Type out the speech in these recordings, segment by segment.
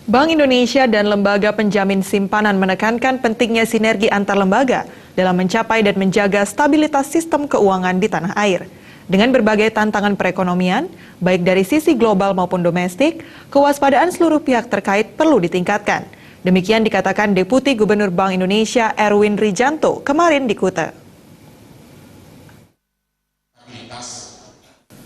Bank Indonesia dan lembaga penjamin simpanan menekankan pentingnya sinergi antar lembaga dalam mencapai dan menjaga stabilitas sistem keuangan di tanah air. Dengan berbagai tantangan perekonomian, baik dari sisi global maupun domestik, kewaspadaan seluruh pihak terkait perlu ditingkatkan. Demikian dikatakan Deputi Gubernur Bank Indonesia Erwin Rijanto kemarin di Kuta.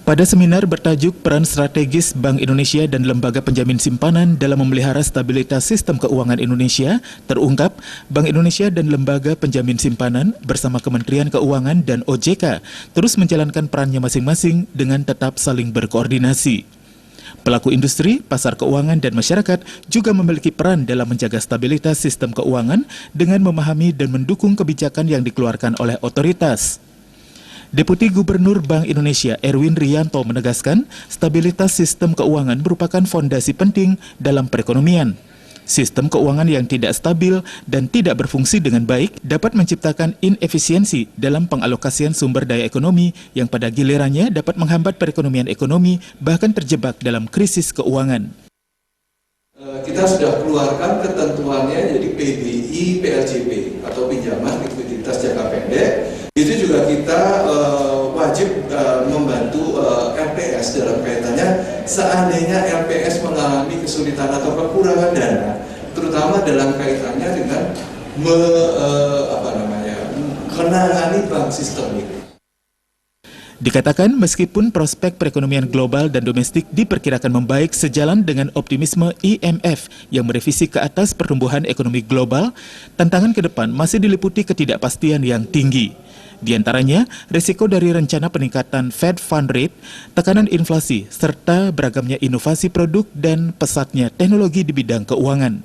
Pada seminar bertajuk Peran Strategis Bank Indonesia dan Lembaga Penjamin Simpanan dalam memelihara stabilitas sistem keuangan Indonesia, terungkap Bank Indonesia dan Lembaga Penjamin Simpanan bersama Kementerian Keuangan dan OJK terus menjalankan perannya masing-masing dengan tetap saling berkoordinasi. Pelaku industri, pasar keuangan, dan masyarakat juga memiliki peran dalam menjaga stabilitas sistem keuangan dengan memahami dan mendukung kebijakan yang dikeluarkan oleh otoritas. Deputi Gubernur Bank Indonesia Erwin Rijanto menegaskan stabilitas sistem keuangan merupakan fondasi penting dalam perekonomian. Sistem keuangan yang tidak stabil dan tidak berfungsi dengan baik dapat menciptakan inefisiensi dalam pengalokasian sumber daya ekonomi yang pada gilirannya dapat menghambat perekonomian ekonomi bahkan terjebak dalam krisis keuangan. Kita sudah keluarkan ketentuannya, jadi PBI, PLJP atau pinjaman likuiditas jangka pendek. Itu juga kita wajib membantu LPS dalam kaitannya seandainya LPS mengalami kesulitan atau kekurangan dana, terutama dalam kaitannya dengan menangani bank sistemik. Dikatakan meskipun prospek perekonomian global dan domestik diperkirakan membaik sejalan dengan optimisme IMF yang merevisi ke atas pertumbuhan ekonomi global, tantangan ke depan masih diliputi ketidakpastian yang tinggi. Di antaranya, risiko dari rencana peningkatan Fed Fund Rate, tekanan inflasi, serta beragamnya inovasi produk dan pesatnya teknologi di bidang keuangan.